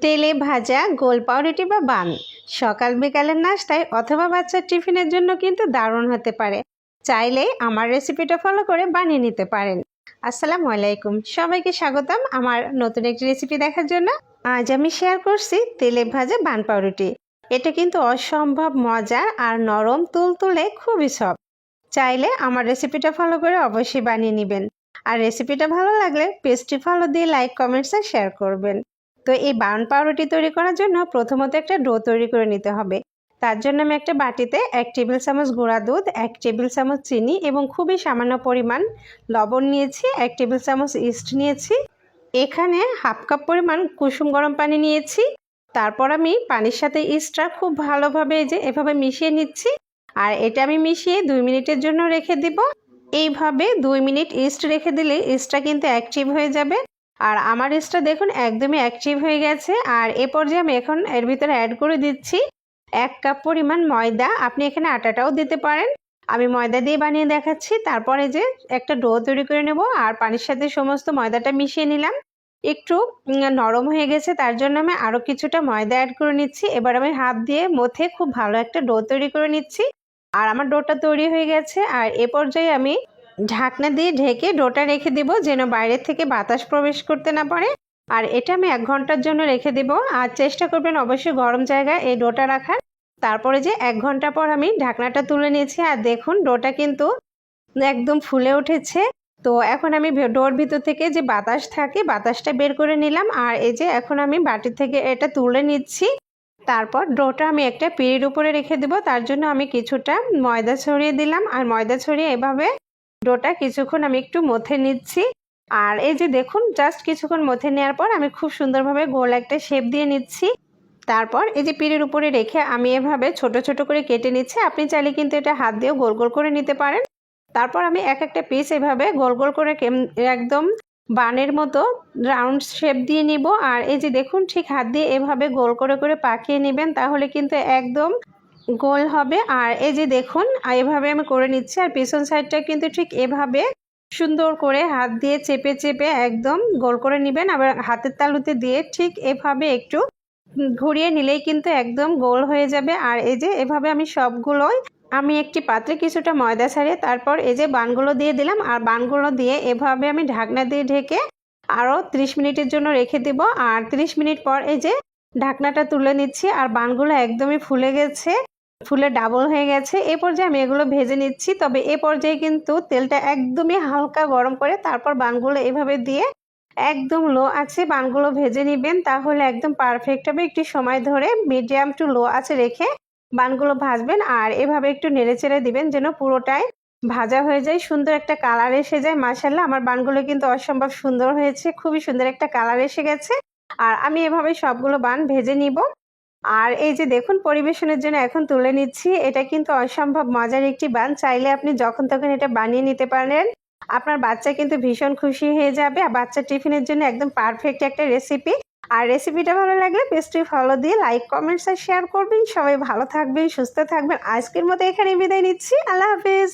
তেলে ভাজা গোল পাউরুটি বা বান সকাল বিকালের নাস্তায় অথবা বাচ্চার টিফিনের জন্য কিন্তু দারুণ হতে পারে। চাইলে আমার রেসিপিটা ফলো করে বানিয়ে নিতে পারেন। আসসালামু আলাইকুম, সবাইকে স্বাগতম আমার নতুন একটি রেসিপি দেখার জন্য। আজ আমি শেয়ার করছি তেলে ভাজা বান পাউরুটি। এটা কিন্তু অসম্ভব মজার আর নরম তুলতুলে, খুবই সফট। চাইলে আমার রেসিপিটা ফলো করে অবশ্যই বানিয়ে নেবেন। আর রেসিপিটা ভালো লাগলে পেজটি ফলো দিয়ে লাইক কমেন্টস আর শেয়ার করবেন। তো এই বান পাউরুটি তৈরি করার জন্য প্রথমত একটা ডো তৈরি করে নিতে হবে। তার জন্য আমি একটা বাটিতে 1 টেবিল চামচ গুঁড়া দুধ, 1 টেবিল চামচ চিনি এবং খুবই সামান্য পরিমাণ লবণ নিয়েছি, 1 টেবিল চামচ ইস্ট নিয়েছি, এখানে হাফ কাপ পরিমাণ কুসুম গরম পানি নিয়েছি। তারপর আমি পানির সাথে ইস্টটা খুব ভালোভাবে এভাবে মিশিয়ে নিচ্ছি। আর এটা আমি মিশিয়ে 2 মিনিটের জন্য রেখে দিব। এইভাবে 2 মিনিট ইস্ট রেখে দিলে ইস্টটা কিন্তু অ্যাক্টিভ হয়ে যাবে। আর আমার ইস্টটা দেখুন একদমই অ্যাক্টিভ হয়ে গেছে। আর এ পর্যায়ে আমি এখন এর ভিতরে অ্যাড করে দিচ্ছি 1 কাপ পরিমাণ ময়দা। আপনি এখানে আটাটাও দিতে পারেন, আমি ময়দা দিয়ে বানিয়ে দেখাচ্ছি। তারপরে একটা ডো তৈরি করে নেব আর পানির সাথে সমস্ত ময়দাটা মিশিয়ে নিলাম। একটু নরম হয়ে গেছে, তার জন্য আমি আরও কিছুটা ময়দা অ্যাড করে নিচ্ছি। এবার আমি হাত দিয়ে মথে খুব ভালো একটা ডো তৈরি করে নিচ্ছি। আর আমার ডোটা তৈরি হয়ে গেছে। আর এ পর্যায়ে আমি ঢাকনা দিয়ে ঢেকে ডোটা রেখে দেব, যেন বাইরে থেকে বাতাস প্রবেশ করতে না পারে। আর এটা আমি 1 ঘন্টার জন্য রেখে দেব। আর চেষ্টা করবেন অবশ্যই গরম জায়গায় এই ডোটা রাখার। তারপরে 1 ঘন্টা পর আমি ঢাকনাটা তুলে নিয়েছি। আর দেখুন ডোটা কিন্তু একদম ফুলে উঠেছে। তো এখন আমি ডোর ভিতর থেকে যে বাতাস থাকে বাতাসটা বের করে নিলাম। আর এখন আমি বাটি থেকে এটা তুলে নিচ্ছি। তারপর ডোটা আমি একটা পিঁড়ির উপরে রেখে দেব। তার জন্য আমি কিছুটা ময়দা ছড়িয়ে দিলাম। আর ময়দা ছড়িয়ে এভাবে ডোটা কিছুক্ষণ আমি একটু মথে নিচ্ছি। আর দেখুন জাস্ট কিছুক্ষণ মথে নেওয়ার পর আমি খুব সুন্দরভাবে গোল একটা শেপ দিয়ে নিচ্ছি। তারপর পিঁড়ির উপরে রেখে আমি এভাবে ছোট ছোট করে কেটে নিচ্ছি। আপনি চাইলে কিন্তু এটা হাত দিয়েও গোল গোল করে নিতে পারেন। তারপর আমি একটা পিস এভাবে গোল গোল করে একদম বানের মতো রাউন্ড শেপ দিয়ে নিব। আর দেখুন ঠিক হাত দিয়ে এভাবে গোল করে করে পাকিয়ে নেবেন, তাহলে কিন্তু একদম গোল হবে। আর দেখুন এভাবে আমি করে নিচ্ছি। আর পিছন সাইডটা কিন্তু ঠিক এভাবে সুন্দর করে হাত দিয়ে চেপে চেপে একদম গোল করে নেবেন। আবার হাতের তালুতে দিয়ে ঠিক এভাবে একটু ঘুরিয়ে নিলেই কিন্তু একদম গোল হয়ে যাবে। আর এভাবে আমি সবগুলোই আমি একটি পাত্রে কিছুটা ময়দা ছাড়িয়ে তারপর বানগুলো দিয়ে দিলাম। আর বানগুলো দিয়ে এভাবে আমি ঢাকনা দিয়ে ঢেকে আরও 30 মিনিটের জন্য রেখে দেব। আর 30 মিনিট পর ঢাকনাটা তুলে নিচ্ছি। আর বানগুলো একদমই ফুলে গেছে, ফুলে ডাবল হয়ে গেছে। এ পর্যায়ে আমি এগুলো ভেজে নিচ্ছি। তবে এ পর্যায়ে কিন্তু তেলটা একদমই হালকা গরম করে তারপর বানগুলো এভাবে দিয়ে একদম লো আছে বানগুলো ভেজে নেবেন, তাহলে একদম পারফেক্ট হবে। একটু সময় ধরে মিডিয়াম টু লো আছে রেখে বানগুলো ভাজবেন। আর এভাবে একটু নেড়েচেড়ে দিবেন যেন পুরোটাই ভাজা হয়ে যায়, সুন্দর একটা কালার এসে যায়। মাশাআল্লাহ আমার বানগুলো কিন্তু অসম্ভব সুন্দর হয়েছে, খুবই সুন্দর একটা কালার এসে গেছে। আর আমি এভাবে সবগুলো বান ভেজে নিব। আর দেখুন পরিবেশনের জন্য এখন তুলে নিচ্ছি। এটা কিন্তু অসম্ভব মজার একটি বান, চাইলে আপনি যখন তখন এটা বানিয়ে নিতে পারেন। আপনার বাচ্চা কিন্তু ভীষণ খুশি হয়ে যাবে। আর বাচ্চার টিফিনের জন্য একদম পারফেক্ট একটা রেসিপি। আর রেসিপিটা ভালো লাগলে পেজটি ফলো দিয়ে লাইক কমেন্টস আর শেয়ার করবেন। সবাই ভালো থাকবেন, সুস্থ থাকবেন। আজকের মতো এখানে বিদায় নিচ্ছি। আল্লাহ হাফেজ।